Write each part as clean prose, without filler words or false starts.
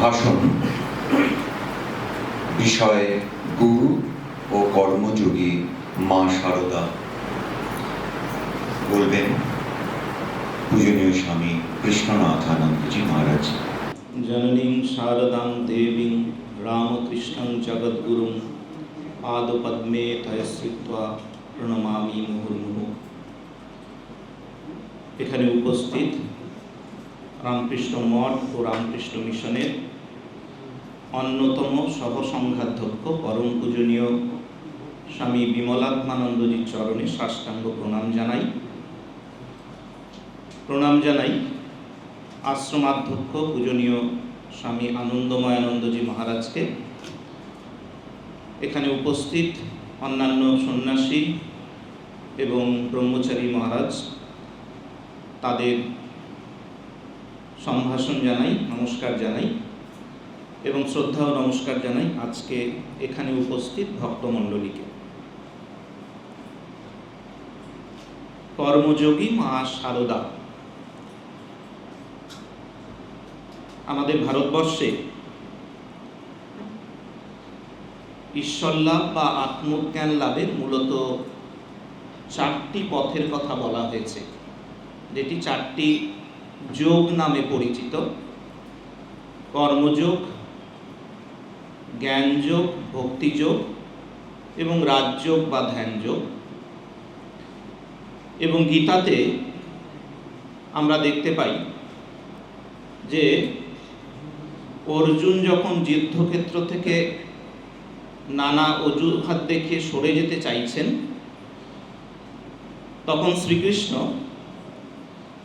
ভাষণ বিষয় গুরু ও কর্মযোগী মা শারদা। বলবেন পূজনীয় স্বামী কৃষ্ণনাথানন্দজি মহারাজ। জননীং শারদাং দেবীং রামকৃষ্ণং জগদ্গুরুং পাদপদ্মে তয়শ্রিত্বা প্রণমামি মুহুর্মুহুঃ। এখানে উপস্থিত রামকৃষ্ণ মঠ ও রামকৃষ্ণ মিশনের অন্যতম সহসংঘাধ্যক্ষ পরম পূজনীয় স্বামী বিমলাত্মানন্দজির চরণে সাষ্টাঙ্গ প্রণাম জানাই আশ্রমাধ্যক্ষ পূজনীয় স্বামী আনন্দময়ানন্দজি মহারাজকে, এখানে উপস্থিত অন্যান্য সন্ন্যাসী এবং ব্রহ্মচারী মহারাজ তাদের সম্ভাষণ জানাই, নমস্কার জানাই এবং শ্রদ্ধা ও নমস্কার জানাই আজকে এখানে উপস্থিত ভক্তমণ্ডলীকে। কর্মযোগী মা শারদা আমাদের ভারতবর্ষে ঈশ্বর লাভ বা আত্মজ্ঞান লাভের মূলত চারটি পথের কথা বলা হয়েছে, যেটি চারটি যোগ নামে পরিচিত: কর্মযোগ, জ্ঞানযোগ, ভক্তিযোগ এবং রাজযোগ বা ধ্যানযোগ। এবং গীতাতে আমরা দেখতে পাই যে অর্জুন যখন যুদ্ধক্ষেত্র থেকে নানা অজুহাত দেখিয়ে সরে যেতে চাইছেন, তখন শ্রীকৃষ্ণ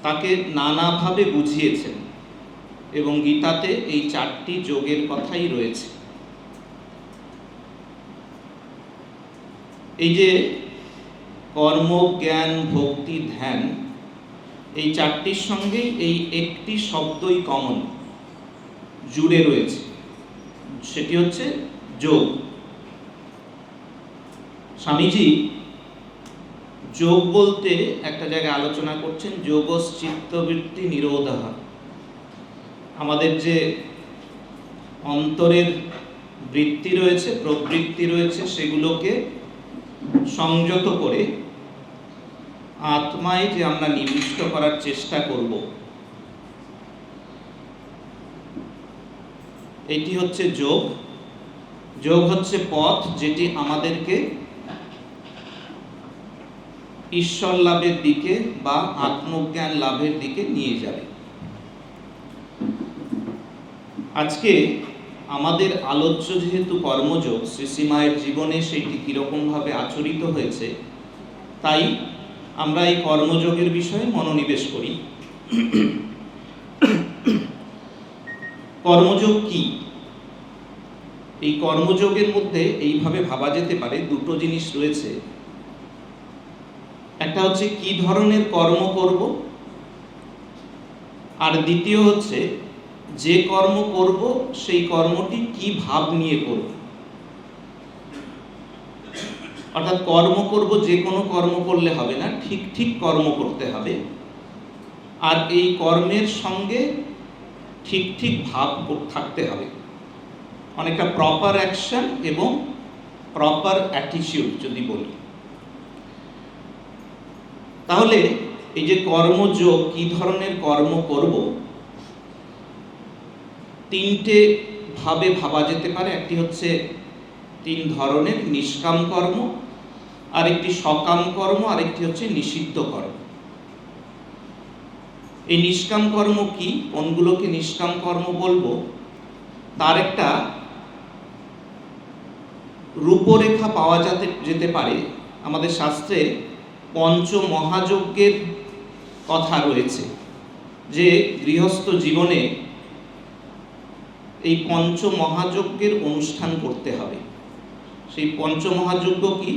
তাকে নানাভাবে বুঝিয়েছেন এবং গীতাতে এই চারটি যোগের কথাই রয়েছে। এই যে কর্ম, জ্ঞান, ভক্তি, ধ্যান, এই চারটির সঙ্গে এই একটি শব্দই কমন জুড়ে রয়েছে, সেটি হচ্ছে যোগ। স্বামীজি যোগ বলতে একটা জায়গায় আলোচনা করছেন যোগশ্চিত্তবৃত্তি নিরোধः। আমাদের যে অন্তরের বৃত্তি রয়েছে, প্রবৃত্তি রয়েছে, সেগুলোকে সংযত করে আত্মায় যে আমরা নিবিষ্ট করার চেষ্টা করব, এটি হচ্ছে যোগ। যোগ হচ্ছে পথ যেটি আমাদেরকে ঈশ্বর লাভের দিকে বা আত্মজ্ঞান লাভের দিকে নিয়ে যাবে। আজকে আমাদের আলোচ্য যেহেতু কর্মযোগ, শ্রীশ্রীমায়ের জীবনে সেটি কীরকমভাবে আচরিত হয়েছে, তাই আমরা এই কর্মযোগের বিষয়ে মনোনিবেশ করি। কর্মযোগ কি? এই কর্মযোগের মধ্যে এইভাবে ভাবা যেতে পারে দুটো জিনিস রয়েছে। একটা হচ্ছে কি ধরনের কর্ম করব, আর দ্বিতীয় হচ্ছে যে কর্ম করব সেই কর্মটি কি ভাব নিয়ে করব। অর্থাৎ কর্ম করব, যে কোনো কর্ম করলে হবে না, ঠিক ঠিক কর্ম করতে হবে, আর এই কর্মের সঙ্গে ঠিক ঠিক ভাব থাকতে হবে। অনেকটা প্রপার অ্যাকশন এবং প্রপার অ্যাটিটিউড যদি বলি। তাহলে এই যে কর্মযোগ, কি ধরনের কর্ম করব, তিনটে ভাবে ভাবা যেতে পারে। একটি হচ্ছে তিন ধরনের: নিষ্কাম কর্ম, আরেকটি সকাম কর্ম, আরেকটি হচ্ছে নিষিদ্ধ কর্ম। এই নিষ্কাম কর্ম কি, কোনগুলোকে নিষ্কাম কর্ম বলবো, তার একটা রূপরেখা পাওয়া যেতে পারে। আমাদের শাস্ত্রে পঞ্চ মহাযজ্ঞের কথা রয়েছে, যে গৃহস্থ জীবনে এই পঞ্চ মহাযজ্ঞের অনুষ্ঠান করতে হবে। সেই পঞ্চ মহাযজ্ঞ কি?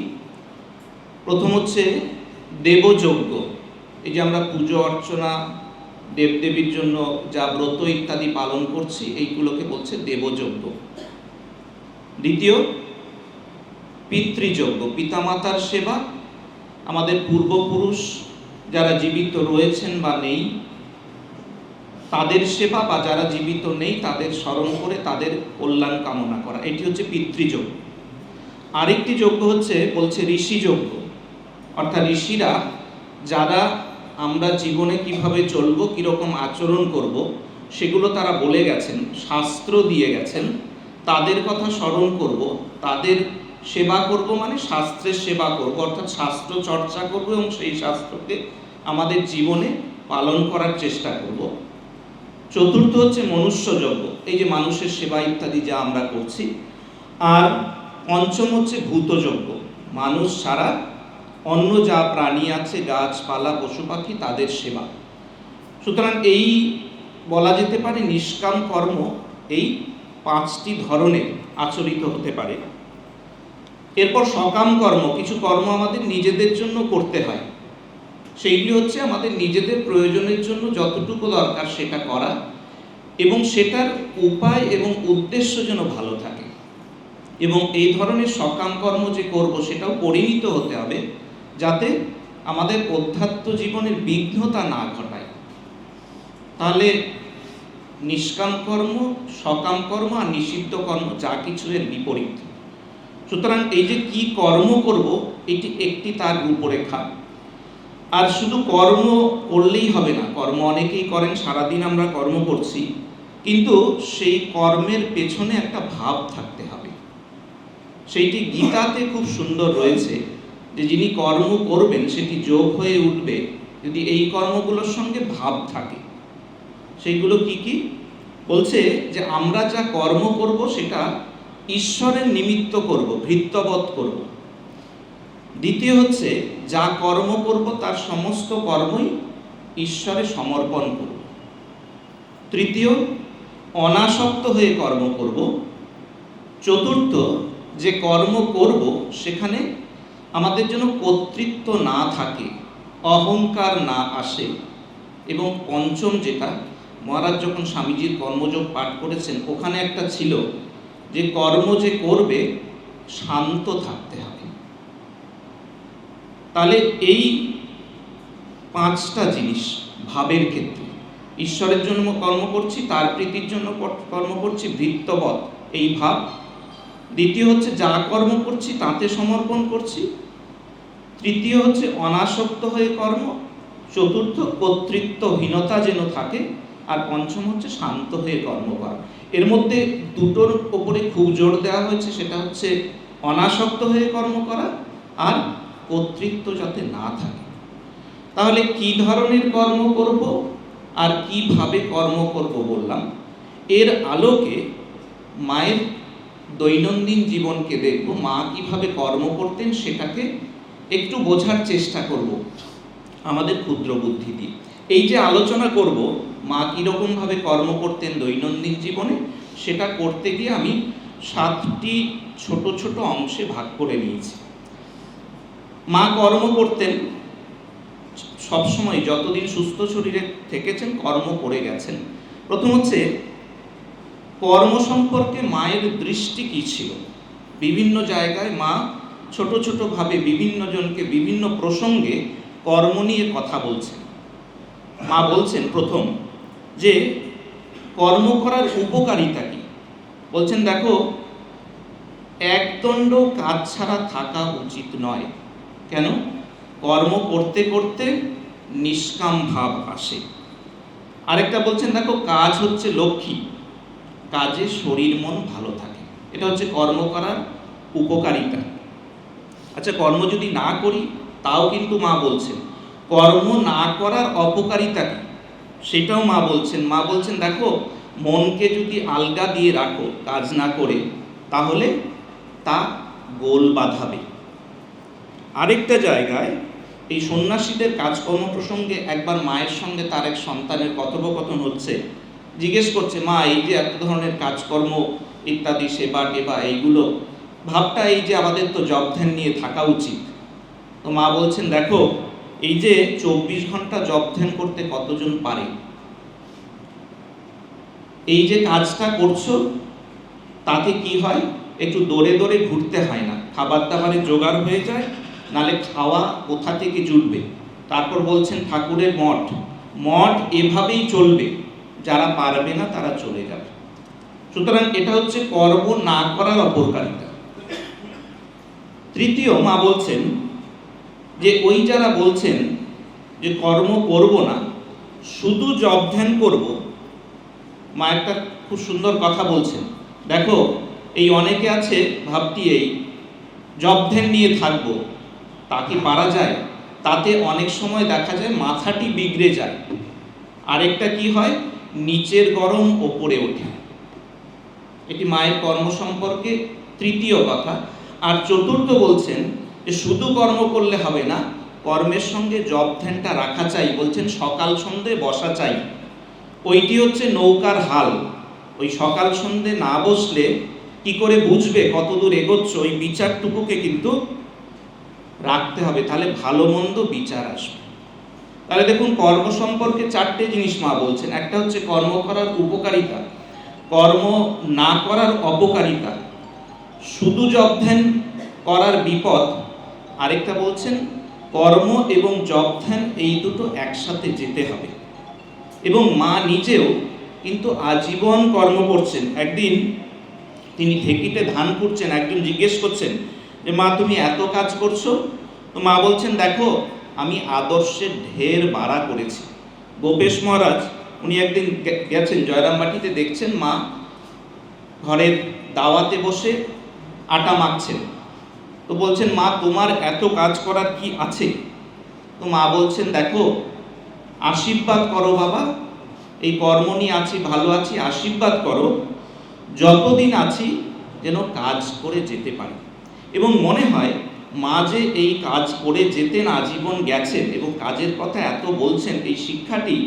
প্রথম হচ্ছে দেবযজ্ঞ। এই যে আমরা পুজো অর্চনা, দেবদেবীর জন্য যা ব্রত ইত্যাদি পালন করছি, এইগুলোকে বলছে দেবযজ্ঞ। দ্বিতীয় পিতৃযজ্ঞ, পিতামাতার সেবা। আমাদের পূর্বপুরুষ যারা জীবিত রয়েছেন বা নেই, তাদের সেবা বা যারা জীবিত নেই তাদের স্মরণ করে তাদের কল্যাণ কামনা করা, এটি হচ্ছে পিতৃযজ্ঞ। আরেকটি যজ্ঞ হচ্ছে বলছে ঋষিযজ্ঞ, অর্থাৎ ঋষিরা যারা আমরা জীবনে কিভাবে চলবো, কীরকম আচরণ করব, সেগুলো তারা বলে গেছেন, শাস্ত্র দিয়ে গেছেন, তাদের কথা স্মরণ করব, তাদের সেবা করব, মানে শাস্ত্রের সেবা করব, অর্থাৎ শাস্ত্র চর্চা করব এবং সেই শাস্ত্রকে আমাদের জীবনে পালন করার চেষ্টা করব। চতুর্থ হচ্ছে মনুষ্যযজ্ঞ, এই যে মানুষের সেবা ইত্যাদি যা আমরা করছি। আর পঞ্চম হচ্ছে ভূতযজ্ঞ, মানুষ ছাড়া অন্য যা প্রাণী আছে, গাছপালা, পশু পাখি, তাদের সেবা। সুতরাং এই বলা যেতে পারে নিষ্কাম কর্ম এই 5টি ধরনের আচরিত হতে পারে। এরপর সকাম কর্ম, কিছু কর্ম আমাদের নিজেদের জন্য করতে হয়, সেইগুলি হচ্ছে আমাদের নিজেদের প্রয়োজনের জন্য যতটুকু দরকার সেটা করা, এবং সেটার উপায় এবং উদ্দেশ্য যেন ভালো থাকে। এবং এই ধরনের সকাম কর্ম যে করব সেটাও পরিণত হতে হবে, যাতে আমাদের অধ্যাত্ম জীবনের বিঘ্নতা না ঘটায়। তাহলে নিষ্কাম কর্ম, সকাম কর্ম আর নিষিদ্ধ কর্ম যা কিছু এর বিপরীত। সুতরাং এই যে কি কর্ম করব, এটি একটি তার রূপরেখা। আর শুধু কর্ম করলেই হবে না, কর্ম অনেকেই করেন, সারাদিন আমরা কর্ম করছি, কিন্তু সেই কর্মের পেছনে একটা ভাব থাকতে হবে। সেইটি গীতাতে খুব সুন্দর রয়েছে, যে যিনি কর্ম করবেন সেটি যোগ হয়ে উঠবে যদি এই কর্মগুলোর সঙ্গে ভাব থাকে। সেইগুলো কি কি বলছে, যে আমরা যা কর্ম করব সেটা ঈশ্বরের নিমিত্ত করব, ভৃত্যবৎ করব। দ্বিতীয় হচ্ছে যা কর্ম করব তার সমস্ত কর্মই ঈশ্বরে সমর্পণ করব। তৃতীয়, অনাসক্ত হয়ে কর্ম করব। চতুর্থ, যে কর্ম করব সেখানে আমাদের জন্য কর্তৃত্ব না থাকে, অহংকার না আসে। এবং পঞ্চম যেটা, মহারাজ যখন স্বামীজির কর্মযোগ পাঠ করেছেন ওখানে একটা ছিল যে কর্ম যে করবে শান্ত থাকতে হবে। তাহলে এই 5টা জিনিস ভাবের ক্ষেত্রে, ঈশ্বরের জন্য কর্ম করছি, তার প্রীতির জন্য কর্ম করছি, ভৃত্যবৎ এই ভাব। দ্বিতীয় হচ্ছে যা কর্ম করছি তাতে সমর্পণ করছি। তৃতীয় হচ্ছে অনাসক্ত হয়ে কর্ম। চতুর্থ, কর্তৃত্বহীনতা যেন থাকে। আর পঞ্চম হচ্ছে শান্ত হয়ে কর্ম করা। এর মধ্যে দুটোর ওপরে খুব জোর দেওয়া হয়েছে, সেটা হচ্ছে অনাসক্ত হয়ে কর্ম করা আর কর্তৃত্ব যাতে না থাকে। তাহলে কি ধরনের কর্ম করব আর কিভাবে কর্ম করব বললাম। এর আলোকে মায়ের দৈনন্দিন জীবনকে দেখব, মা কিভাবে কর্ম করতেন সেটাকে একটু বোঝার চেষ্টা করব আমাদের ক্ষুদ্র বুদ্ধি দিয়ে। এই যে আলোচনা করব মা কীরকমভাবে কর্ম করতেন দৈনন্দিন জীবনে, সেটা করতে গিয়ে আমি 7টি ছোট ছোট অংশে ভাগ করে নিয়েছি। মা কর্ম করতেন সবসময়, যতদিন সুস্থ শরীরে থেকেছেন কর্ম করে গেছেন। প্রথম হচ্ছে কর্ম সম্পর্কে মায়ের দৃষ্টি কী ছিল। বিভিন্ন জায়গায় মা ছোট ছোটভাবে বিভিন্ন জনকে বিভিন্ন প্রসঙ্গে কর্ম নিয়ে কথা বলছেন। মা বলছেন প্রথম যে কর্ম করার উপকারিতা কি। বলছেন দেখো, একদণ্ড কাজ ছাড়া থাকা উচিত নয়। কেন? কর্ম করতে করতে নিষ্কাম ভাব আসে। আরেকটা বলছেন দেখো, কাজ হচ্ছে লক্ষ্মী, কাজে শরীর মন ভালো থাকে। এটা হচ্ছে কর্ম করার উপকারিতা। আচ্ছা, কর্ম যদি না করি তাও কিন্তু মা বলছেন। কর্ম না করার অপকারিতা কি সেটাও মা বলছেন। মা বলছেন দেখো, মনকে যদি আলগা দিয়ে রাখো কাজ না করে, তাহলে তা গোল বাঁধাবে। আরেকটা জায়গায় এই সন্ন্যাসীদের কাজকর্ম প্রসঙ্গে একবার মায়ের সঙ্গে তার এক সন্তানের কথোপকথন হচ্ছে। জিজ্ঞেস করছে, মা এই যে এত ধরনের কাজকর্ম ইত্যাদি সেবা টেবা এইগুলো, ভাবটা এই যে আমাদের তো জব ধ্যান নিয়ে থাকা উচিত। তো মা বলছেন দেখো, এই যে 24 ঘন্টা জব ধ্যান করতে কতজন পারে? এই যে কাজটা করছো তাতে কি হয়, একটু দৌড়ে দৌড়ে ঘুরতে হয় না, খাবার দাবারের জোগাড় হয়ে যায়, নালে খাওয়া কোথা থেকে জুটবে। তারপর বলছেন ঠাকুরের মঠ, মঠ এভাবেই চলবে যারা পারবে না তারা চলে যাবে। সুতরাং এটা হচ্ছে কর্ম না করার অপকারিতা। তৃতীয়, মা বলছেন যে ওই যারা বলছেন যে কর্ম করব না, শুধু জপ ধ্যান করব, মা একটা খুব সুন্দর কথা বলছেন। দেখো, এই অনেকে আছে ভাবটি এই জপ ধ্যান নিয়ে থাকবো, তা কি পারা যায়? তাতে অনেক সময় দেখা যায় মাথাটি বিগড়ে যায়। আরেকটা কি হয়, নিচের গরম ওপরে ওঠে। এটি মায়ের কর্ম সম্পর্কে তৃতীয় কথা। আর চতুর্থ বলছেন যে শুধু কর্ম করলে হবে না, কর্মের সঙ্গে জপ ধ্যানটা রাখা চাই। বলছেন সকাল সন্ধ্যে বসা চাই। ওইটি হচ্ছে নৌকার হাল। ওই সকাল সন্ধ্যে না বসলে কি করে বুঝবে কতদূর এগোচ্ছ? ওই বিচারটুকুকে কিন্তু রাখতে হবে, তাহলে ভালো মন্দ বিচার আসবে। তাহলে দেখুন, কর্ম সম্পর্কে চারটে জিনিস মা বলছেন। একটা হচ্ছে কর্ম করার উপকারিতা, কর্ম না করার অপকারিতা, শুধু জপ ধ্যান করার বিপদ, আরেকটা বলছেন কর্ম এবং জপ ধ্যান এই দুটো একসাথে যেতে হবে। এবং মা নিজেও কিন্তু আজীবন কর্ম করছেন। একদিন তিনি ঢেকিতে ধান কুটছেন, একজন জিজ্ঞেস করছেন যে মা তুমি এত কাজ করছো? তো মা বলছেন দেখো, আমি আদর্শের ঢের বাড়া করেছি। গোপেশ মহারাজ উনি একদিন গেছেন জয়রামবাটিতে, দেখছেন মা ঘরের দাওয়াতে বসে আটা মাখছেন। তো বলছেন মা তোমার এত কাজ করার কি আছে? তো মা বলছেন দেখো, আশীর্বাদ করো বাবা, এই কর্ম নিয়ে আছি, ভালো আছি, আশীর্বাদ করো, যতদিন আছি যেন কাজ করে যেতে পারি। এবং মনে হয় মা যে এই কাজ করে যেতেন, আজীবন গেছেন এবং কাজের কথা এত বলছেন, এই শিক্ষাটি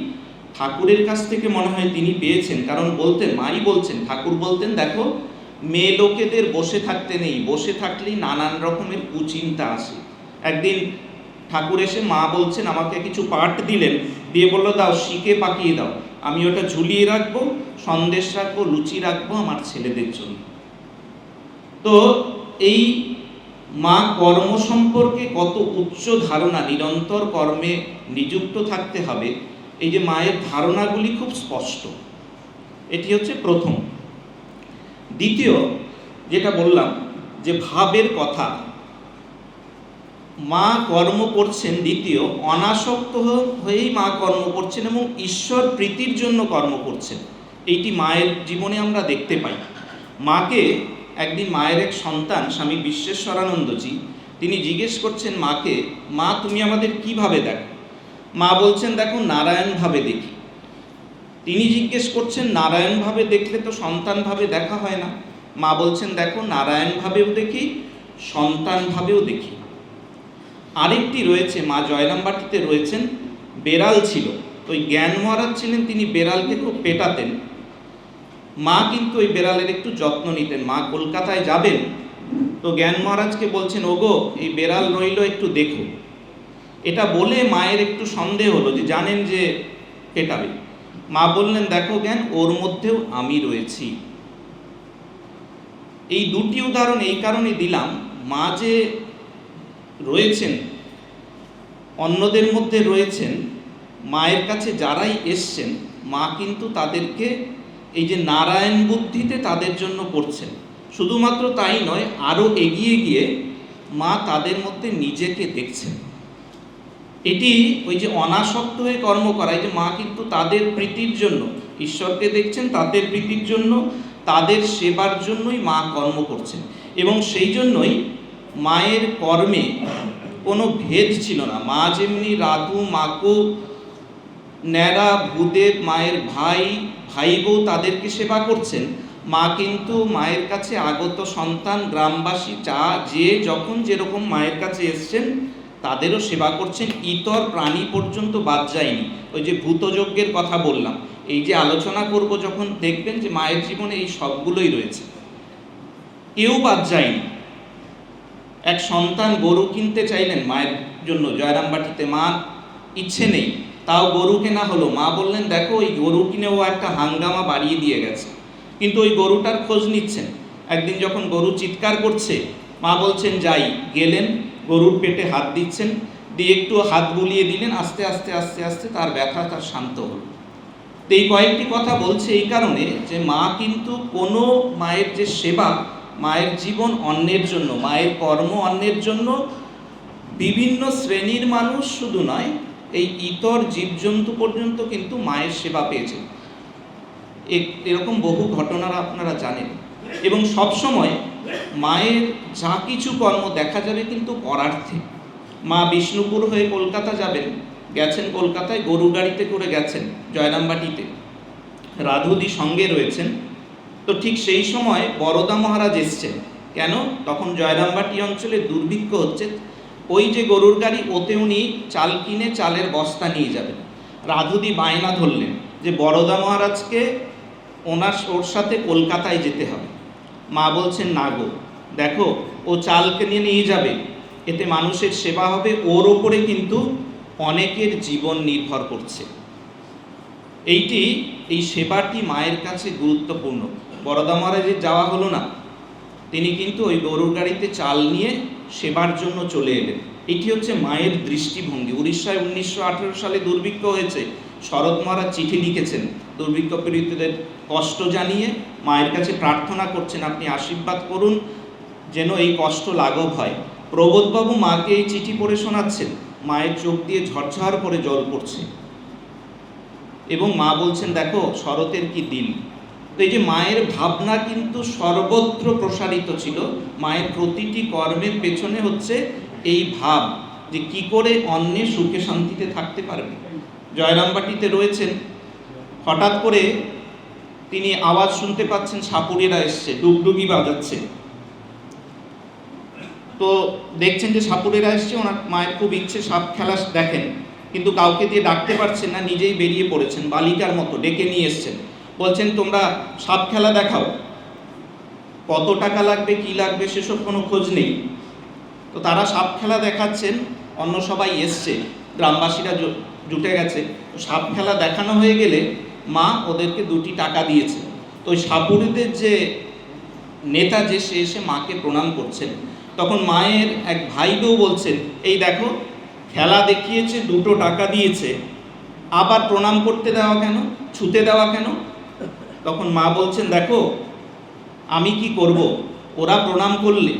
ঠাকুরের কাছ থেকে মনে হয় তিনি পেয়েছেন। কারণ বলতেন, মাই বলছেন, ঠাকুর বলতেন দেখো, মেয়ে লোকেদের বসে থাকতে নেই, বসে থাকলেই নানান রকমের কুচিন্তা আসে। একদিন ঠাকুর এসে, মা বলছেন আমাকে কিছু পাট দিলেন, দিয়ে বললো দাও শিকে পাকিয়ে দাও, আমি ওটা ঝুলিয়ে রাখবো, সন্দেশ রাখবো, লুচি রাখবো আমার ছেলেদের জন্য। তো এই মা কর্ম সম্পর্কে কত উচ্চ ধারণা, নিরন্তর কর্মে নিযুক্ত থাকতে হবে, এই যে মায়ের ধারণাগুলি খুব স্পষ্ট। এটি হচ্ছে প্রথম। দ্বিতীয়, যেটা বললাম যে ভাবের কথা, মা কর্ম করছেন, দ্বিতীয় অনাসক্ত হয়েই মা কর্ম করছেন এবং ঈশ্বর প্রীতির জন্য কর্ম করছেন। এইটি মায়ের জীবনে আমরা দেখতে পাই। মাকে একদিন মায়ের এক সন্তান স্বামী বিশ্বেশ্বরানন্দজি তিনি জিজ্ঞেস করছেন মাকে, মা তুমি আমাদের কিভাবে দেখো? মা বলছেন দেখো, নারায়ণভাবে দেখি। তিনি জিজ্ঞেস করছেন নারায়ণভাবে দেখলে তো সন্তানভাবে দেখা হয় না। মা বলছেন দেখো, নারায়ণভাবেও দেখি, সন্তানভাবেও দেখি। আরেকটি রয়েছে, মা জয়রামবাটিতে রয়েছেন, বেড়াল ছিল, ওই জ্ঞান মহারাজ ছিলেন, তিনি বেড়ালকে খুব পেটাতেন। মা কিন্তু ওই বেড়ালের একটু যত্ন নিতেন। মা কলকাতায় যাবেন, তো জ্ঞান মহারাজকে বলছেন ওগো এই বেড়াল রইল, একটু দেখো। এটা বলে মায়ের একটু সন্দেহ হলো যে জানেন যে পেটাবে। মা বললেন দেখো জ্ঞান, ওর মধ্যেও আমি রয়েছি। এই দুটি উদাহরণ এই কারণে দিলাম, মা যে রয়েছেন, অন্যদের মধ্যে রয়েছেন, মায়ের কাছে যারাই এসছেন মা কিন্তু তাদেরকে এই যে নারায়ণ বুদ্ধিতে তাদের জন্য করছেন। শুধুমাত্র তাই নয়, আরও এগিয়ে গিয়ে মা তাদের মধ্যে নিজেকে দেখছেন। এটি ওই যে অনাসক্ত হয়ে কর্ম করা, এই যে মা কিন্তু তাদের প্রীতির জন্য ঈশ্বরকে দেখছেন, তাদের প্রীতির জন্য, তাদের সেবার জন্যই মা কর্ম করছেন। এবং সেই জন্যই মায়ের কর্মে কোনো ভেদ ছিল না। মা যেমনি রাধু, মাকু, ন্যাড়া, ভূদেব, মায়ের ভাই, ভাই বউ তাদেরকে সেবা করছেন, মা কিন্তু মায়ের কাছে আগত সন্তান, গ্রামবাসী যে যখন যেরকম মায়ের কাছে এসছেন তাদেরও সেবা করছেন। ইতর প্রাণী পর্যন্ত বাদ যায়নি। ওই যে ভূতযজ্ঞের কথা বললাম, এই যে আলোচনা করব যখন দেখবেন যে মায়ের জীবনে এই সবগুলোই রয়েছে, কেউ বাদ যায়নি। এক সন্তান গরু কিনতে চাইলেন মায়ের জন্য জয়রামবাটিতে, মা ইচ্ছে নেই, তাও গরু কেনা হলো। মা বললেন দেখো ওই গরু কিনে ও একটা হাঙ্গামা বাড়িয়ে দিয়ে গেছে, কিন্তু ওই গরুটার খোঁজ নিচ্ছেন। একদিন যখন গরু চিৎকার করছে, মা বলছেন যাই, গেলেন, গরুর পেটে হাত দিচ্ছেন, দিয়ে একটু হাত বুলিয়ে দিলেন, আস্তে আস্তে আস্তে আস্তে তার ব্যথা তার শান্ত হল। তো এই কয়েকটি কথা বলছে এই কারণে যে মা কিন্তু কোনো মায়ের যে সেবা, মায়ের জীবন অন্যের জন্য, মায়ের কর্ম অন্যের জন্য, বিভিন্ন শ্রেণীর মানুষ শুধু নয়, এই ইতর জীবজন্তু পর্যন্ত কিন্তু মায়ের সেবা পেয়েছে। এরকম বহু ঘটনা আপনারা জানেন। এবং সবসময় মায়ের যা কিছু কর্ম দেখা যাবে কিন্তু পরার্থে। মা বিষ্ণুপুর হয়ে কলকাতা যাবেন, গেছেন কলকাতায়, গরু গাড়িতে করে গেছেন জয়রামবাটিতে, রাধুদি সঙ্গে রয়েছেন। তো ঠিক সেই সময় বরদা মহারাজ এসছেন। কেন? তখন জয়রামবাটি অঞ্চলে দুর্ভিক্ষ হচ্ছে। ওই যে গরুর গাড়ি, ওতে উনি চাল কিনে চালের বস্তা নিয়ে যাবেন। রাধুদি বায়না ধরলেন যে বরদা মহারাজকে ওর সাথে কলকাতায় যেতে হবে। মা বলছেন, না গো, দেখো ও চাল কিনে নিয়ে যাবে, এতে মানুষের সেবা হবে, ওর ওপরে কিন্তু অনেকের জীবন নির্ভর করছে। এই সেবাটি মায়ের কাছে গুরুত্বপূর্ণ। বরদা মহারাজের যাওয়া হলো না, তিনি কিন্তু ওই গরুর গাড়িতে চাল নিয়ে সেবার জন্য চলে এলেন। এটি হচ্ছে মায়ের দৃষ্টিভঙ্গি। উড়িষ্যায় 1918 সালে দুর্ভিক্ষ হয়েছে। শরৎ মহারাজ চিঠি লিখেছেন দুর্ভিক্ষ পীড়িতদের কষ্ট জানিয়ে মায়ের কাছে প্রার্থনা করছেন, আপনি আশীর্বাদ করুন যেন এই কষ্ট লাঘব হয়। প্রবোধবাবু মাকে এই চিঠি পড়ে শোনাচ্ছেন, মায়ের চোখ দিয়ে ঝরঝর করে জল পড়ছে এবং মা বলছেন, দেখো শরতের কি দিল। তো এই যে মায়ের ভাবনা কিন্তু সর্বত্র প্রসারিত ছিল। মায়ের প্রতিটি কর্মের পেছনে হচ্ছে এই ভাব যে কি করে অন্যের সুখে শান্তিতে থাকতে পারবে। জয়রামবাটিতে রয়েছেন, হঠাৎ করে তিনি আওয়াজ শুনতে পাচ্ছেন সাপুড়েরা এসছে, ডুগডুগি বাজাচ্ছে। তো দেখছেন যে সাপুড়েরা এসছে, ওনার মায়ের খুব ইচ্ছে সাপ খেলা দেখেন, কিন্তু কাউকে দিয়ে ডাকতে পারছেন না, নিজেই বেরিয়ে পড়েছেন, বালিকার মতো ডেকে নিয়ে এসছেন। বলছেন, তোমরা সাপ খেলা দেখাও, কত টাকা লাগবে কি লাগবে সেসব কোনো খোঁজ নেই। তো তারা সাপ খেলা দেখাচ্ছেন, অন্য সবাই এসছে, গ্রামবাসীরা জুটে গেছে। তো সাপ খেলা দেখানো হয়ে গেলে মা ওদেরকে 2টি টাকা দিয়েছে। তো ওই সাপুড়েদের যে নেতা যে সে এসে মাকে প্রণাম করছেন। তখন মায়ের এক ভাই বউ বলছেন, এই দেখো খেলা দেখিয়েছে, 2টো টাকা দিয়েছে, আবার প্রণাম করতে দেওয়া কেন, ছুতে দেওয়া কেন? তখন মা বলছেন, দেখো আমি কি করব, ওরা প্রণাম করলে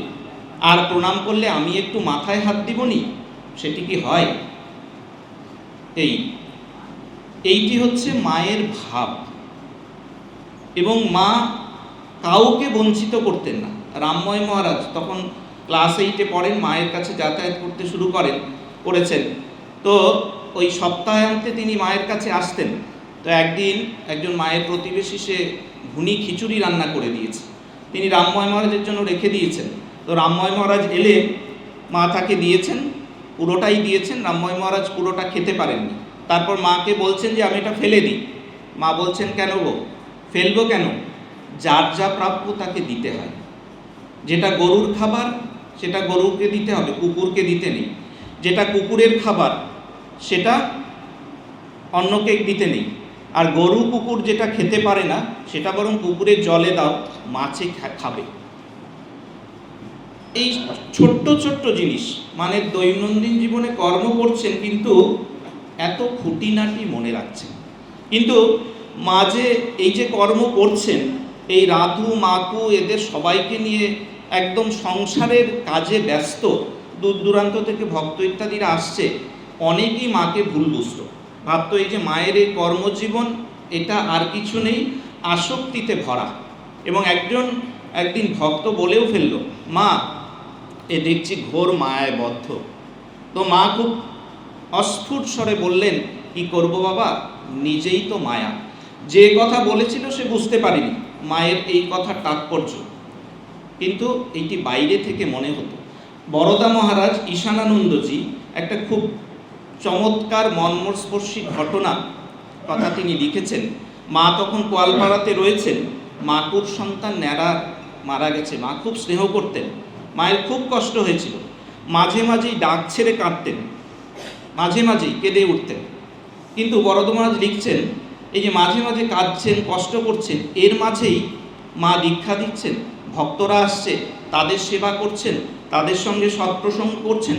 আর প্রণাম করলে আমি একটু মাথায় হাত দিবনি, সেটি কি হয়? এইটি হচ্ছে মায়ের ভাব। এবং মা কাউকে বঞ্চিত করতেন না। রামময় মহারাজ তখন ক্লাস 8-এ পড়েন, মায়ের কাছে যাতায়াত করতে শুরু করেছেন। তো ওই সপ্তাহান্তে তিনি মায়ের কাছে আসতেন। তো একদিন একজন মায়ের প্রতিবেশী সে ঘুনি খিচুড়ি রান্না করে দিয়েছে, তিনি রামময় মহারাজের জন্য রেখে দিয়েছেন। তো রামময় মহারাজ এলে মা তাকে দিয়েছেন, পুরোটাই দিয়েছেন। রামময় মহারাজ পুরোটা খেতে পারেননি। তারপর মাকে বলছেন যে আমি এটা ফেলে দিই। মা বলছেন, কেন গো, ফেলবো কেন? যার যা প্রাপ্য তাকে দিতে হয়। যেটা গরুর খাবার সেটা গরুকে দিতে হবে, কুকুরকে দিতে নেই। যেটা কুকুরের খাবার সেটা অন্যকে দিতে নেই। আর গরু কুকুর যেটা খেতে পারে না সেটা বরং পুকুরের জলে দাও, মাছে খাবে। এই ছোট্ট ছোট্ট জিনিস মানে দৈনন্দিন জীবনে কর্ম করছেন, কিন্তু এত খুঁটিনাটি মনে রাখছেন। কিন্তু মাঝে এই যে কর্ম করছেন, এই রাধু মাকু এদের সবাইকে নিয়ে একদম সংসারের কাজে ব্যস্ত, দূর দূরান্ত থেকে ভক্ত ইত্যাদিরা আসছে। অনেকেই মাকে ভুল বুঝতো, ভাবতো এই যে মায়ের এই কর্মজীবন এটা আর কিছু নেই, আসক্তিতে ভরা। এবং একদিন ভক্ত বলেও ফেলল, মা এ দেখছি ঘোর মায়ায় বদ্ধ। তো মা খুব অস্ফুট স্বরে বললেন, কি করব বাবা, নিজেই তো মায়া। যে কথা বলেছিল সে বুঝতে পারেনি মায়ের এই কথার তাৎপর্য, কিন্তু এইটি বাইরে থেকে মনে হতো। বরদা মহারাজ ঈশানানন্দজি একটা খুব চমৎকার মর্মস্পর্শী ঘটনা কথা তিনি লিখেছেন। মা তখন কোয়ালপাড়াতে রয়েছেন, মাকুর সন্তান ন্যাড়া মারা গেছে। মা খুব স্নেহ করতেন, মায়ের খুব কষ্ট হয়েছিল। মাঝে মাঝেই ডাক ছেড়ে কাঁদতেন, মাঝে মাঝেই কেঁদে উঠতেন। কিন্তু বরদা মহারাজ লিখছেন, এই যে মাঝে মাঝে কাঁদছেন, কষ্ট করছেন, এর মাঝেই মা দীক্ষা দিচ্ছেন, ভক্তরা আসছে, তাদের সেবা করছেন, তাদের সঙ্গে সৎপ্রসঙ্গ করছেন,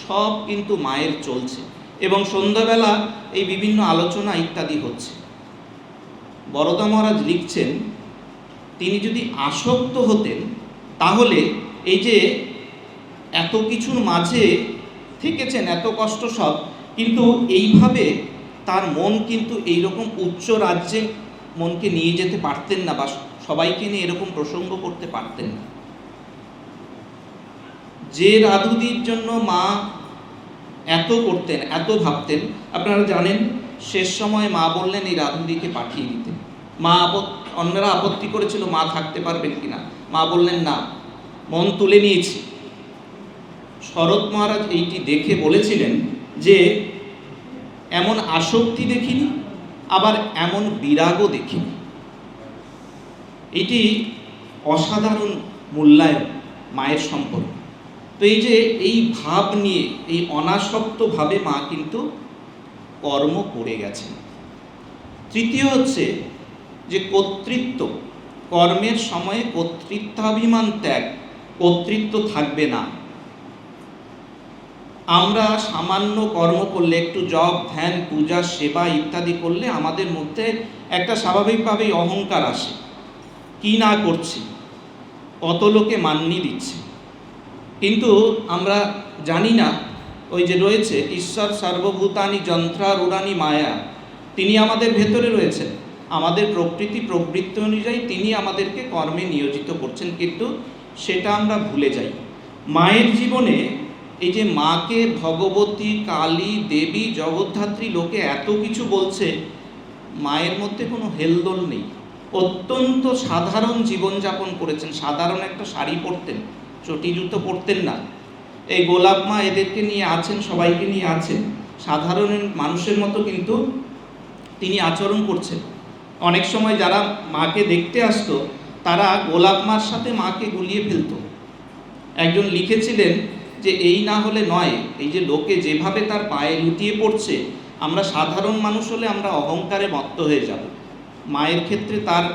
সব কিন্তু মায়ের চলছে। এবং সন্ধ্যাবেলা এই বিভিন্ন আলোচনা ইত্যাদি হচ্ছে। বরদা মহারাজ লিখছেন, তিনি যদি আসক্ত হতেন তাহলে এই যে এত কিছুর মাঝে থেকেছেন, এত কষ্ট সব, কিন্তু এইভাবে তার মন কিন্তু এইরকম উচ্চ রাজ্যে মনকে নিয়ে যেতে পারতেন না, বা সবাইকে নিয়ে এরকম প্রসঙ্গ করতে পারতেন না। যে রাধুদির জন্য মা এত করতেন, এত ভাবতেন, আপনারা জানেন শেষ সময় মা বললেন এই রাধুদিকে পাঠিয়ে দিতে। মা অন্যরা আপত্তি করেছিল মা থাকতে পারবেন কিনা, মা বললেন না, মন তুলে নিয়েছি। শরৎ মহারাজ এইটি দেখে বলেছিলেন যে এমন আসক্তি দেখিনি, আবার এমন বিরাগও দেখিনি। এটি অসাধারণ মূল্যায়ন মায়ের সম্পর্ক। তো এই যে এই ভাব নিয়ে, এই অনাসক্ত ভাবে মা কিন্তু কর্ম করে গেছেন। তৃতীয় হচ্ছে যে কর্তৃত্ব, কর্মের সময়ে কর্তৃত্বাভিমান ত্যাগ, কর্তৃত্ব থাকবে না। আমরা সামান্য কর্ম করলে, একটু জপ ধ্যান পূজা সেবা ইত্যাদি করলে আমাদের মধ্যে একটা স্বাভাবিকভাবেই অহংকার আসে, কি না করছি, কত লোকে মান্যি দিচ্ছে। কিন্তু আমরা জানি না ওই যে রয়েছে ঈশ্বর সর্বভূতানি যন্ত্রারূঢ়ানি মায়া, তিনি আমাদের ভেতরে রয়েছেন, আমাদের প্রকৃতি প্রবৃত্তি অনুযায়ী তিনি আমাদেরকে কর্মে নিয়োজিত করছেন, কিন্তু সেটা আমরা ভুলে যাই। মায়ের জীবনে এই যে মাকে ভগবতী, কালী, দেবী, জগদ্ধাত্রী লোকে এত কিছু বলছে, মায়ের মধ্যে কোনো হেলদোল নেই। অত্যন্ত সাধারণ জীবনযাপন করেছেন, সাধারণ একটা শাড়ি পরতেন, চটি জুতো পরতেন না। এই গোলাপ মা এদেরকে নিয়ে আছেন, সবাইকে নিয়ে আছেন, সাধারণ মানুষের মতো কিন্তু তিনি আচরণ করছেন। অনেক সময় যারা মাকে দেখতে আসতো তারা গোলাপ মার সাথে মাকে গুলিয়ে ফেলত। একজন লিখেছিলেন যে এই না হলে নয়, এই যে লোকে যেভাবে তার পায়ে লুটিয়ে পড়ছে, আমরা সাধারণ মানুষ হলে আমরা অহংকারে মত্ত হয়ে যাব। মায়ের ক্ষেত্রে তার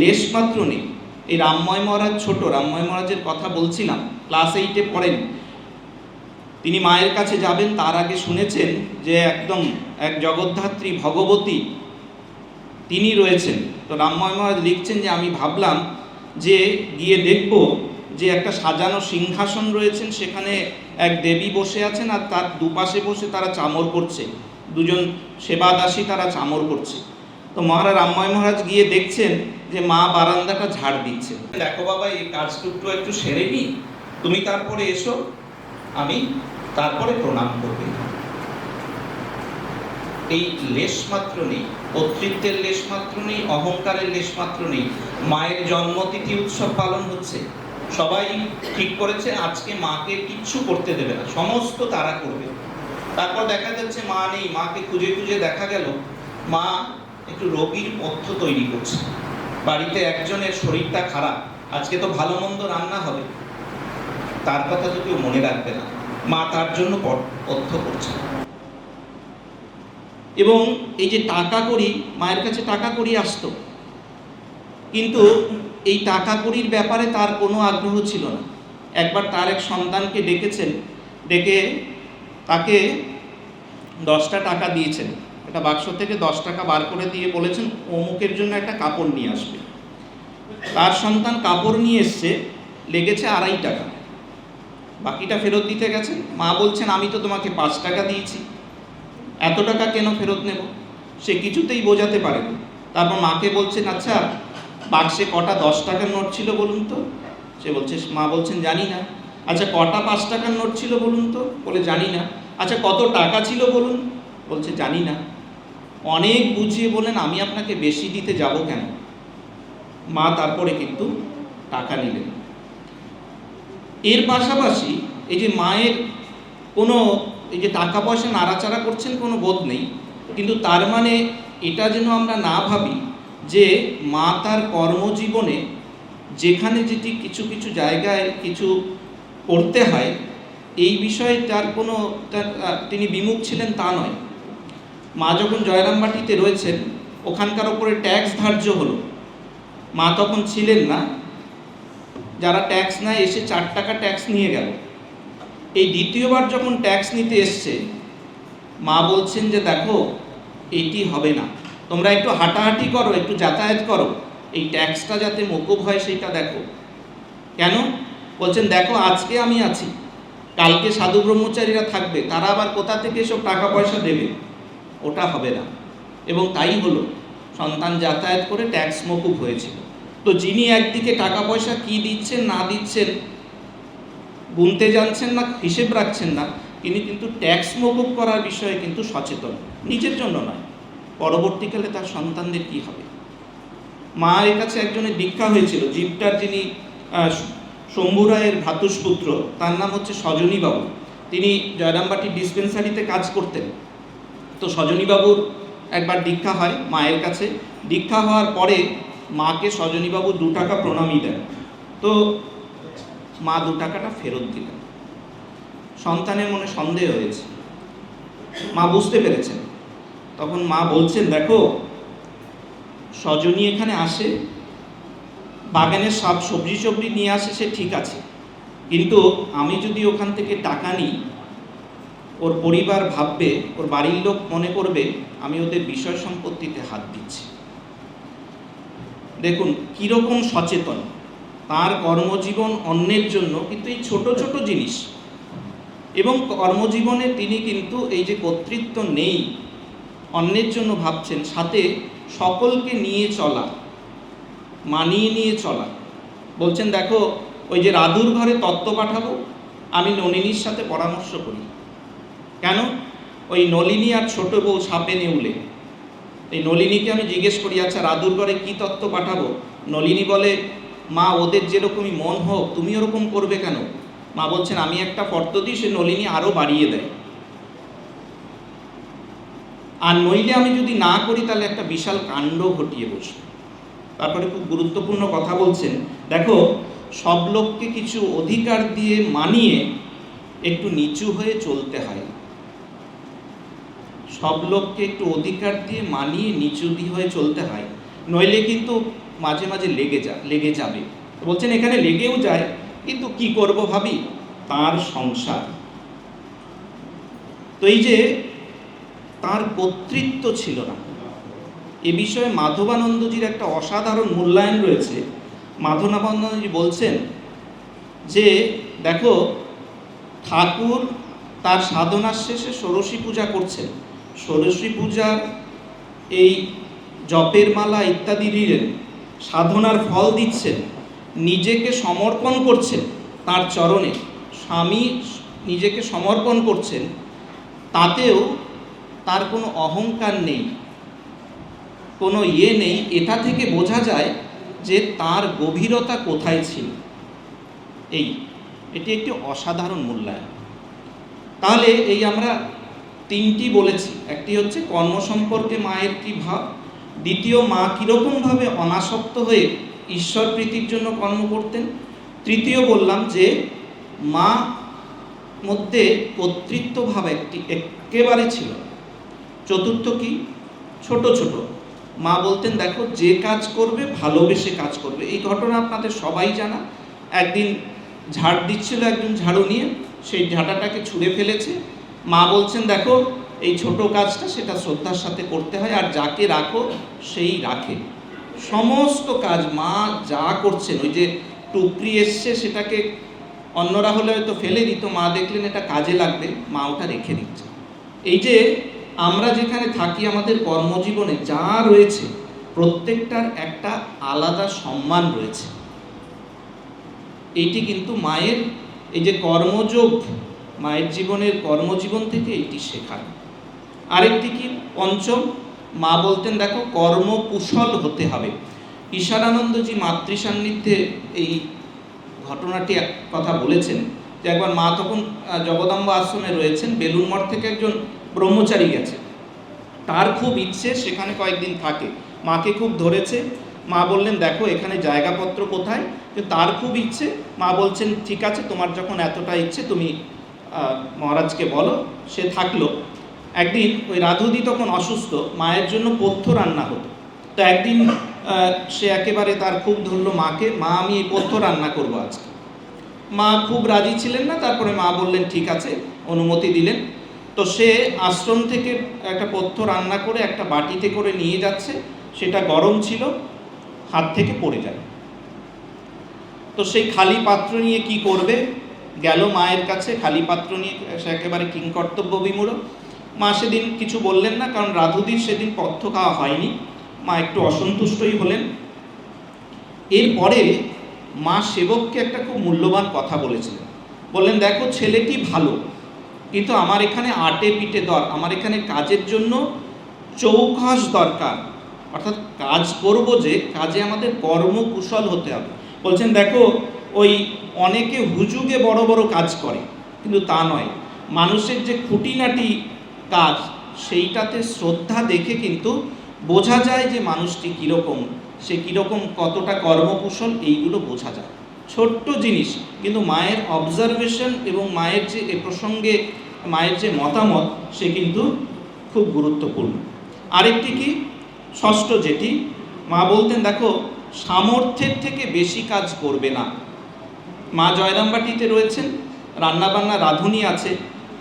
লেশ মাত্র নেই। এই রামময় মহারাজ, ছোট রামময় মহারাজের কথা বলছিলাম, ক্লাস 8-এ পড়েন। তিনি মায়ের কাছে যাবেন তার আগে শুনেছেন যে একদম এক জগদ্ধাত্রী ভগবতী তিনি রয়েছেন। তো রামময় মহারাজ লিখছেন যে আমি ভাবলাম যে গিয়ে দেখব যে একটা সাজানো সিংহাসন রয়েছেন, সেখানে এক দেবী বসে আছেন, আর তার দুপাশে বসে তারা চামর করছে, দুজন সেবাদাসী তারা চামর করছে। তো মহারাজ রামময় মহারাজ গিয়ে দেখছেন যে মা বারান্দাটা ঝাড় দিচ্ছে। দেখো বাবা, এই কাজটুকু একটু সেরে নি, তুমি তারপরে এসো, আমি তারপরে প্রণাম করবে। এই লেশ মাত্র নেই, কর্তৃত্বের লেশ মাত্র নেই, অহংকারের লেশ মাত্র নেই। মায়ের জন্মতিথি উৎসব পালন হচ্ছে, সবাই ঠিক করেছে আজকে মাকে কিচ্ছু করতে দেবে না, সমস্ত তারা করবে। তারপর দেখা যাচ্ছে মা নেই, মাকে খুঁজে খুঁজে দেখা গেল মা একটু রোগীর পথ্য তৈরি করছে। বাড়িতে একজনের শরীরটা খারাপ, আজকে তো ভালো মন্দ রান্না হবে, তার কথা তো কেউ মনে রাখবে না, মা তার জন্য পথ্য করছে। এবং এই যে টাকা কড়ি, মায়ের কাছে টাকা কড়ি আসতো, কিন্তু এই টাকা কড়ির ব্যাপারে তার কোনো আগ্রহ ছিল না। একবার তার এক সন্তানকে ডেকেছেন, ডেকে তাকে 10টা টাকা দিয়েছেন, একটা বাক্স থেকে 10 টাকা বার করে দিয়ে বলেছেন অমুকের জন্য একটা কাপড় নিয়ে আসবে। তার সন্তান কাপড় নিয়ে এসছে, লেগেছে 2.5 টাকা, বাকিটা ফেরত দিতে গেছেন। মা বলছেন আমি তো তোমাকে 5 টাকা দিয়েছি, এত টাকা কেন ফেরত নেব? সে কিছুতেই বোঝাতে পারে না। তারপর মাকে বলছেন আচ্ছা বাক্সে কটা 10 টাকার নোট ছিল বলুন তো? সে বলছে, মা বলছেন জানি না। আচ্ছা কটা 5 টাকার নোট ছিল বলুন তো? বলে জানি না। আচ্ছা কত টাকা ছিল বলুন? বলছে জানি না। অনেক বুঝিয়ে বলেন আমি আপনাকে বেশি দিতে যাব কেন? মা তারপরে কিন্তু টাকা নিলেন। এর পাশাপাশি এই যে মায়ের কোনো এই যে টাকা পয়সা নাড়াচাড়া করছেন কোনো বোধ নেই, কিন্তু তার মানে এটা যেন আমরা না ভাবি যে মা তার কর্মজীবনে যেখানে যেটি কিছু কিছু জায়গায় কিছু করতে হয় এই বিষয়ে তার কোনো তিনি বিমুখ ছিলেন তা নয়। মা যখন জয়রামবাটিতে রয়েছেন ওখানকার ওপরে ট্যাক্স ধার্য হলো, মা তখন ছিলেন না, যারা ট্যাক্স নেয় এসে 4 টাকা ট্যাক্স নিয়ে গেল। এই দ্বিতীয়বার যখন ট্যাক্স নিতে এসছে মা বলছেন যে দেখো এটি হবে না, তোমরা একটু হাঁটাহাঁটি করো, একটু যাতায়াত করো, এই ট্যাক্সটা যাতে মকুব হয় সেইটা দেখো। কেন? বলছেন দেখো আজকে আমি আছি, কালকে সাধু ব্রহ্মচারীরা থাকবে, তারা আবার কোথা থেকে এসব টাকা পয়সা দেবে? ওটা হবে না। এবং তাই হলো, সন্তান যাতায়াত করে ট্যাক্স মকুব হয়েছিল। তো যিনি একদিকে টাকা পয়সা কি দিচ্ছেন না দিচ্ছেন গুনতে জানছেন না, হিসেব রাখছেন না, তিনি কিন্তু ট্যাক্স মকুব করার বিষয়ে কিন্তু সচেতন, নিজের জন্য নয়, পরবর্তীকালে তার সন্তানদের কি হবে। মায়ের কাছে একজনের দীক্ষা হয়েছিল, জীবটার যিনি শম্ভু রায়ের ভ্রাতুষ্পুত্র, তার নাম হচ্ছে সজনীবাবু। তিনি জয়রামবাটি ডিসপেন্সারিতে কাজ করতেন। তো সজনীবাবুর একবার দীক্ষা হয় মায়ের কাছে। দীক্ষা হওয়ার পরে মাকে সজনীবাবু 2 টাকা প্রণামী দেন। তো মা 2 টাকাটা ফেরত দিলেন। সন্তানের মনে সন্দেহ হয়েছে, মা বুঝতে পেরেছেন। তখন মা বলছেন দেখো, সজনী এখানে আসে, বাগানের সব সবজি সবজি নিয়ে আসে, সে ঠিক আছে, কিন্তু আমি যদি ওখান থেকে টাকা নিই, ওর পরিবার ভাববে, ওর বাড়ির লোক মনে করবে আমি ওদের বিষয় সম্পত্তিতে হাত দিচ্ছি। দেখুন কীরকম সচেতন, তার কর্মজীবন অন্যের জন্য, কিন্তু এই ছোট ছোট জিনিস। এবং কর্মজীবনে তিনি কিন্তু এই যে কর্তৃত্ব নেই, অন্যের জন্য ভাবছেন, সাথে সকলকে নিয়ে চলা, মানিয়ে নিয়ে চলা। বলছেন দেখো, ওই যে রাধুর ঘরে তত্ত্ব পাঠাবো, আমি নলিনীর সাথে পরামর্শ করি। কেন? ওই নলিনী আর ছোট বউ সাপে নেউলে, এই নলিনীকে আমি জিজ্ঞেস করি আচ্ছা রাধুর ঘরে কী তত্ত্ব পাঠাবো? নলিনী বলে মা ওদের যেরকমই মন হোক তুমি ওরকম করবে কেন? মা বলছেন আমি একটা ফর্দ দিই, সে নলিনী আরও বাড়িয়ে দেয়, আর নইলে আমি যদি না করি তাহলে একটা বিশাল কাণ্ড ঘটিয়ে বসবে। তারপরে খুব গুরুত্বপূর্ণ কথা বলছেন, দেখো সব লোককে কিছু অধিকার দিয়ে মানিয়ে একটু নিচু হয়ে চলতে হয়। সব লোককে একটু অধিকার দিয়ে মানিয়ে নিচু হয়ে চলতে হয়, নইলে কিন্তু মাঝে মাঝে লেগে যাবে। বলছেন এখানে লেগেও যায়, কিন্তু কি করব ভাবি, তার সংসার। তো এই যে তার কর্তৃত্ব ছিল না, এ বিষয়ে মাধবানন্দজির একটা অসাধারণ মূল্যায়ন রয়েছে। মাধবানন্দজি বলছেন যে দেখো, ঠাকুর তার সাধনার শেষে ষোড়শী পূজা করছেন, ষোড়শী পূজার এই জপের মালা ইত্যাদি দিলেন, সাধনার ফল দিচ্ছেন, নিজেকে সমর্পণ করছেন তার চরণে, স্বামী নিজেকে সমর্পণ করছেন, তাতেও তার কোনো অহংকার নেই, কোনো নেই। এটা থেকে বোঝা যায় যে তার গভীরতা কোথায় ছিল। এটি একটি অসাধারণ মূল্যায়ন। তাহলে এই আমরা 3টি বলেছি, একটি হচ্ছে কর্ম সম্পর্কে মায়ের কী ভাব, দ্বিতীয় মা কীরকমভাবে অনাসক্ত হয়ে ঈশ্বর প্রীতির জন্য কর্ম করতেন, তৃতীয় বললাম যে মা মধ্যে কর্তৃত্ব ভাব একেবারে ছিল, চতুর্থ কি, ছোট ছোট মা বলতেন দেখো যে কাজ করবে ভালোবেসে কাজ করবে। এই ঘটনা আপনাদের সবাই জানা। একদিন ঝাড় দিচ্ছিল একজন ঝাড়ু নিয়ে, সেই ঝাঁটাটাকে ছুঁড়ে ফেলেছে। মা বলছেন দেখো এই ছোট কাজটা সেটা শ্রদ্ধার সাথে করতে হয়, আর যাকে রাখো সেই রাখে। সমস্ত কাজ মা যা করছেন, ওই যে টুকরি এসছে সেটাকে অন্যরা হলে হয়তো ফেলে দিত, মা দেখলেন এটা কাজে লাগবে, মা ওটা রেখে দিচ্ছে। এই যে আমরা যেখানে থাকি আমাদের কর্মজীবনে যা রয়েছে প্রত্যেকটার একটা আলাদা সম্মান রয়েছে। এইটি কিন্তু মায়ের এই যে কর্মযোগ, মায়ের জীবনের কর্মজীবন থেকে এইটি শেখার। আরেকটি কি, পঞ্চম, মা বলতেন দেখো কর্মকুশল হতে হবে। ঈশানানন্দজি মাতৃ সান্নিধ্যে এই ঘটনাটি কথা বলেছেন যে একবার মা তখন জগদম্বা আশ্রমে রয়েছেন, বেলুড় মঠ থেকে একজন ব্রহ্মচারী গেছে, তার খুব ইচ্ছে সেখানে কয়েকদিন থাকে, মাকে খুব ধরেছে। মা বললেন দেখো এখানে জায়গাপত্র কোথায়, কিন্তু তার খুব ইচ্ছে। মা বলছেন ঠিক আছে, তোমার যখন এতটা ইচ্ছে তুমি মহারাজকে বলো। সে থাকলো। একদিন ওই রাধুদি তখন অসুস্থ, মায়ের জন্য পথ্য রান্না হতো। তো একদিন সে একেবারে তার খুব ধরলো মাকে, মা আমি এই পথ্য রান্না করবো আজকে। মা খুব রাজি ছিলেন না, তারপরে মা বললেন ঠিক আছে, অনুমতি দিলেন। তো সে আশ্রম থেকে একটা পথ্য রান্না করে একটা বাটিতে করে নিয়ে যাচ্ছে, সেটা গরম ছিল, হাত থেকে পড়ে যায়। তো সেই খালি পাত্র নিয়ে কি করবে, গেল মায়ের কাছে খালি পাত্র নিয়ে, সে একেবারে কিংকর্তব্য বিমূঢ়। মা সেদিন কিছু বললেন না, কারণ রাধুদির সেদিন পথ্য খাওয়া হয়নি। মা একটু অসন্তুষ্টই হলেন। এরপরে মা সেবককে একটা খুব মূল্যবান কথা বলেছিলেন। বললেন, দেখো ছেলেটি ভালো, কিন্তু আমার এখানে আটে পিঠে আমার এখানে কাজের জন্য চৌখাস দরকার, অর্থাৎ কাজ করব যে কাজে আমাদের কর্মকুশল হতে হবে। বলছেন দেখো, ওই অনেকে হুজুগে বড় বড় কাজ করে, কিন্তু তা নয়, মানুষের যে খুঁটিনাটি কাজ সেইটাতে শ্রদ্ধা দেখে কিন্তু বোঝা যায় যে মানুষটি কীরকম, সে কীরকম, কতটা কর্মকুশল, এইগুলো বোঝা যায়। ছোট্ট জিনিস, কিন্তু মায়ের অবজারভেশন এবং মায়ের যে এ প্রসঙ্গে মায়ের যে মতামত, সে কিন্তু খুব গুরুত্বপূর্ণ। আরেকটি কি, ষষ্ঠ যেটি, মা বলতেন দেখো সামর্থ্যের থেকে বেশি কাজ করবে না। মা জয়রামবাটিতে রয়েছেন, রান্নাবান্না রাঁধুনি আছে,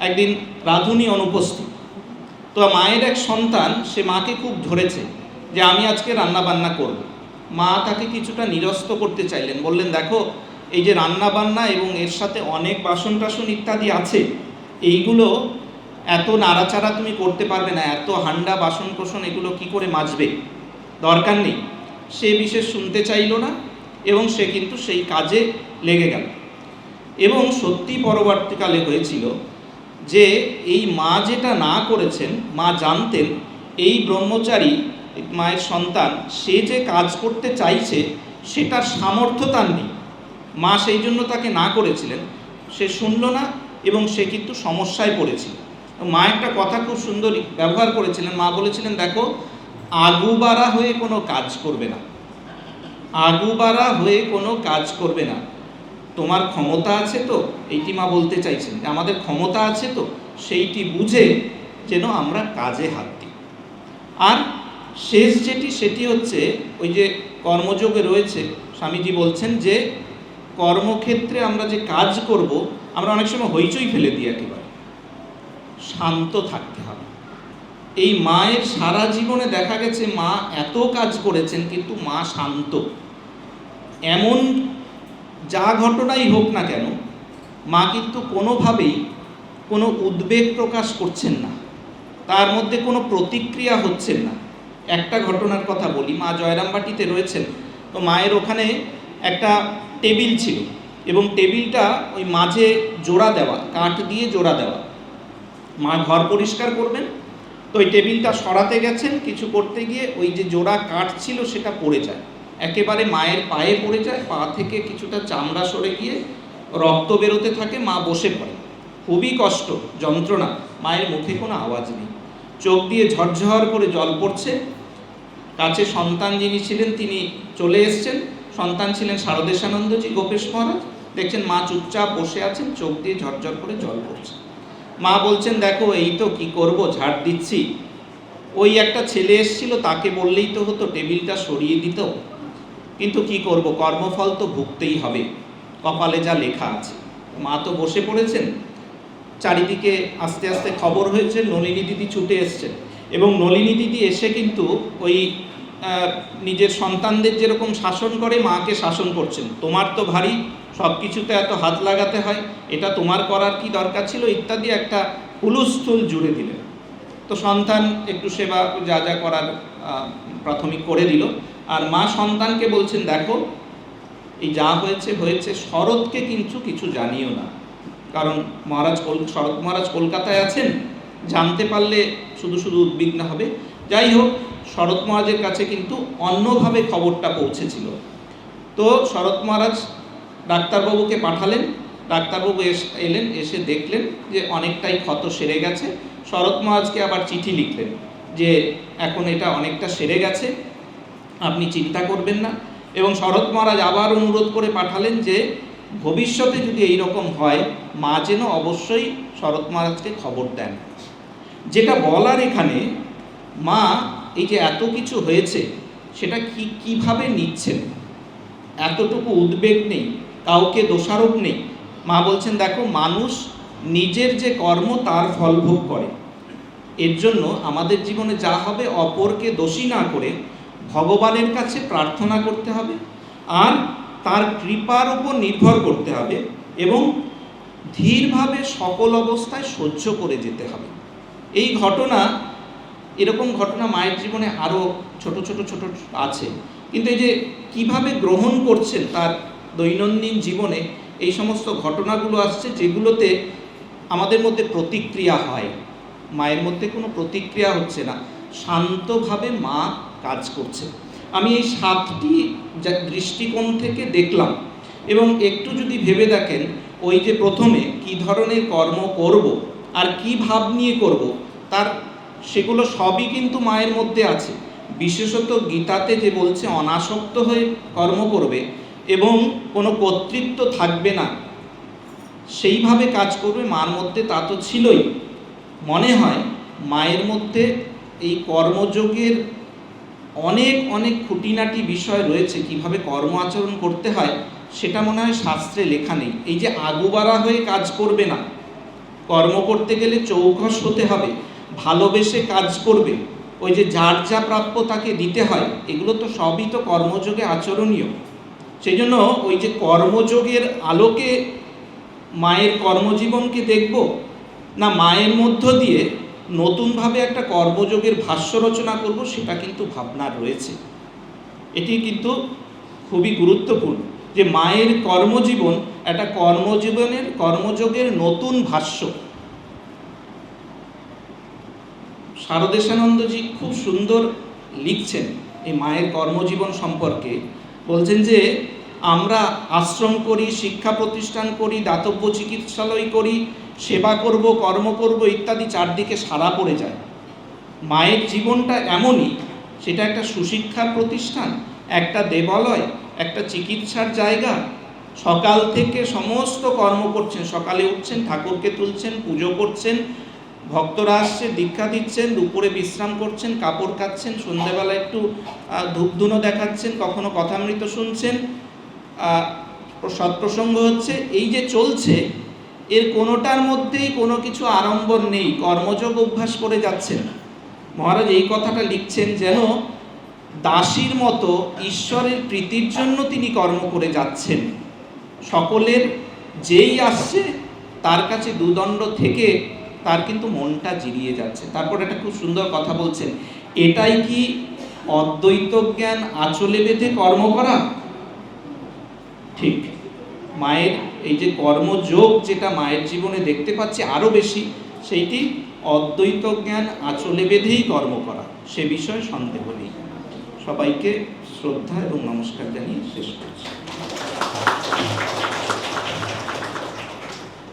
একদিন রাঁধুনি অনুপস্থিত। তো মায়ের এক সন্তান, সে মাকে খুব ধরেছে যে আমি আজকে রান্নাবান্না করব। মা তাকে কিছুটা নিরস্ত করতে চাইলেন, বললেন দেখো এই যে রান্নাবান্না এবং এর সাথে অনেক বাসন টাসন ইত্যাদি আছে, এইগুলো এত নাড়াচাড়া তুমি করতে পারবে না, এত হান্ডা বাসন কোসন এগুলো কি করে মাজবে, দরকার নেই। সে বিশেষ শুনতে চাইল না এবং সে কিন্তু সেই কাজে লেগে গেল। এবং সত্যি পরবর্তীকালে হয়েছিল যে এই মা যেটা না করেছেন, মা জানতেন এই ব্রহ্মচারী মায়ের সন্তান সে যে কাজ করতে চাইছে সেটার সামর্থ্য তার নেই। মা সেই জন্য তাকে না করেছিলেন, সে শুনল না এবং সে কিন্তু সমস্যায় পড়েছিল। মা একটা কথা খুব সুন্দর ব্যবহার করেছিলেন। মা বলেছিলেন দেখো, আগুবাড়া হয়ে কোনো কাজ করবে না, আগুবাড়া হয়ে কোনো কাজ করবে না। তোমার ক্ষমতা আছে তো, এইটি মা বলতে চাইছেন যে আমাদের ক্ষমতা আছে তো, সেইটি বুঝে যেন আমরা কাজে হাত দিই। আর শেষ যেটি, সেটি হচ্ছে ওই যে কর্মযোগে রয়েছে, স্বামীজি বলছেন যে কর্মক্ষেত্রে আমরা যে কাজ করব, আমরা অনেক সময় হইচই ফেলে দিই, একেবারে শান্ত থাকতে হবে। এই মায়ের সারা জীবনে দেখা গেছে মা এত কাজ করেছেন, কিন্তু মা শান্ত। এমন যা ঘটনাই হোক না কেন, মা কিন্তু কোনোভাবেই কোনো উদ্বেগ প্রকাশ করছেন না, তার মধ্যে কোনো প্রতিক্রিয়া হচ্ছেন না। একটা ঘটনার কথা বলি, মা জয়রামবাটিতে রয়েছেন, তো মায়ের ওখানে একটা টেবিল ছিল এবং টেবিলটা ওই মাঝে জোড়া দেওয়া, কাঠ দিয়ে জোড়া দেওয়া। মা ঘর পরিষ্কার করবেন, তো ওই টেবিলটা সরাতে গেছেন, কিছু করতে গিয়ে ওই যে জোড়া কাঠ ছিল সেটা পড়ে যায়, একেবারে মায়ের পায়ে পড়ে যায়, পা থেকে কিছুটা চামড়া সরে গিয়ে রক্ত বেরোতে থাকে। মা বসে পড়ে, খুবই কষ্ট, যন্ত্রণা, মায়ের মুখে কোনো আওয়াজ নেই, চোখ দিয়ে ঝরঝর করে জল পড়ছে। কাছে সন্তান যিনি ছিলেন তিনি চলে এসছেন, সন্তান ছিলেন শারদেশানন্দজি, গোপেশ মহারাজ। দেখছেন মা চুপচাপ বসে আছেন, চোখ দিয়ে ঝরঝর করে জল পড়ছে। মা বলছেন দেখো এই তো কি করব, ঝাড় দিচ্ছি। ওই একটা ছেলে এসেছিল, তাকে বললেই তো হতো, টেবিলটা সরিয়ে দিত, কিন্তু কি করব, কর্মফল তো ভুগতেই হবে, কপালে যা লেখা আছে। মা তো বসে পড়েছেন। চারিদিকে আস্তে আস্তে খবর হয়েছে, নলিনী দিদি ছুটে এসছেন এবং নলিনী দিদি এসে কিন্তু ওই নিজের সন্তানদের যেরকম শাসন করে মাকে শাসন করছেন। তোমার তো ভারী, সব কিছুতে এত হাত লাগাতে হয়, এটা তোমার করার কি দরকার ছিল, ইত্যাদি একটা হুলস্থুল জুড়ে দিলেন। তো সন্তান একটু সেবা যা যা করার প্রাথমিক করে দিল, আর মা সন্তানকে বলছেন দেখো এই যা হয়েছে হয়েছে, শরৎকে কিন্তু কিছু জানিও না, কারণ শরৎ মহারাজ কলকাতায় আছেন, জানতে পারলে শুধু শুধু উদ্বিগ্ন হবে। যাই হোক, শরৎ মহারাজের কাছে কিন্তু অন্যভাবে খবরটা পৌঁছেছিল। তো শরৎ মহারাজ ডাক্তারবাবুকে পাঠালেন, ডাক্তারবাবু এলেন, এসে দেখলেন যে অনেকটাই ক্ষত সেরে গেছে। শরৎ মহারাজকে আবার চিঠি লিখলেন যে এখন এটা অনেকটা সেরে গেছে, আপনি চিন্তা করবেন না। এবং শরৎ মহারাজ আবার অনুরোধ করে পাঠালেন যে ভবিষ্যতে যদি এই রকম হয়, মা যেন অবশ্যই শরৎ মহারাজকে খবর দেন। যেটা বলার এখানে, মা এই যে এত কিছু হয়েছে সেটা কিভাবে নিচ্ছেন, এতটুকু উদ্বেগ নেই, কাউকে দোষারোপ নেই। মা বলছেন দেখো মানুষ নিজের যে কর্ম তার ফল ভোগ করে। এর জন্য আমাদের জীবনে যা হবে অপরকে দোষী না করে ভগবানের কাছে প্রার্থনা করতে হবে, আর তার কৃপার উপর নির্ভর করতে হবে এবং ধীরভাবে সকল অবস্থায় সহ্য করে যেতে হবে। এই ঘটনা, এরকম ঘটনা মায়ের জীবনে আরও ছোট আছে, কিন্তু এই যে কিভাবে গ্রহণ করছেন তার দৈনন্দিন জীবনে এই সমস্ত ঘটনাগুলো আসছে, যেগুলোতে আমাদের মধ্যে প্রতিক্রিয়া হয়। মায়ের মধ্যে কোনো প্রতিক্রিয়া হচ্ছে না, শান্তভাবে মা কাজ করছে। আমি এই 7টি দৃষ্টিকোণ থেকে দেখলাম, এবং একটু যদি ভেবে দেখেন, ওই যে প্রথমে কি ধরনের কর্ম করব আর কি ভাব নিয়ে করব, তার সেগুলো সবই কিন্তু মায়ের মধ্যে আছে। বিশেষত গীতাতে যে বলছে অনাসক্ত হয়ে কর্ম করবে এবং কোনো কর্তৃত্ব থাকবে না, সেইভাবে কাজ করবে মার মধ্যে, তা তো ছিলই। মনে হয় মায়ের মধ্যে এই কর্মযোগের অনেক খুঁটিনাটি বিষয় রয়েছে, কিভাবে কর্ম আচরণ করতে হয় সেটা মনে হয় শাস্ত্রে লেখা নেই। এই যে আগুবাড়া হয়ে কাজ করবে না, কর্ম করতে গেলে চৌখস হতে হবে, ভালোবেসে কাজ করবে, ওই যে যার যা প্রাপ্য তাকে দিতে হয়, এগুলো তো সবই তো কর্মযোগে আচরণীয়। সেই জন্য ওই যে কর্মযোগের আলোকে মায়ের কর্মজীবনকে দেখব, না মায়ের মধ্য দিয়ে নতুনভাবে একটা কর্মযোগের ভাষ্য রচনা করব, সেটা কিন্তু ভাবনার রয়েছে। এটি কিন্তু খুবই গুরুত্বপূর্ণ যে মায়ের কর্মজীবন একটা কর্মযোগের নতুন ভাষ্য। শারদেশানন্দজি খুব সুন্দর লিখছেন এই মায়ের কর্মজীবন সম্পর্কে। বলছেন যে আমরা আশ্রম করি, শিক্ষা প্রতিষ্ঠান করি, দাতব্য চিকিৎসালয় করি, সেবা করব, কর্ম করব ইত্যাদি, চারদিকে সারা পড়ে যায়। মায়ের জীবনটা এমনই, সেটা একটা সুশিক্ষার প্রতিষ্ঠান, একটা দেবালয়, একটা চিকিৎসার জায়গা। সকাল থেকে সমস্ত কর্ম করছেন, সকালে উঠছেন, ঠাকুরকে তুলছেন, পুজো করছেন, ভক্তরা আসছে, দীক্ষা দিচ্ছেন, দুপুরে বিশ্রাম করছেন, কাপড় কাচ্ছেন, সন্ধ্যেবেলা একটু ধূপধুনো দেখাচ্ছেন, কখনো কথামৃত শুনছেন, সৎপ্রসঙ্গ হচ্ছে। এই যে চলছে, এর কোনোটার মধ্যেই কোনো কিছু আড়ম্বর নেই, কর্মযোগ অভ্যাস করে যাচ্ছেন। মহারাজ এই কথাটা লিখছেন যেন দাসীর মতো ঈশ্বরের প্রীতির জন্য তিনি কর্ম করে যাচ্ছেন। সকলের যেই আসছে তার কাছে দুদণ্ড থেকে তার কিন্তু মনটা জিরিয়ে যাচ্ছে। তারপর একটা খুব সুন্দর কথা বলছেন, এটাই কি অদ্বৈত জ্ঞান আঁচলে বেঁধে কর্ম করা? ঠিক, মায়ের এই যে কর্মযোগ যেটা মায়ের জীবনে দেখতে পাচ্ছি আরও বেশি, সেইটি অদ্বৈত জ্ঞান আঁচলে বেঁধেই কর্ম করা, সে বিষয়ে সন্দেহ নেই। সবাইকে শ্রদ্ধা এবং নমস্কার জানিয়ে শেষ করছি।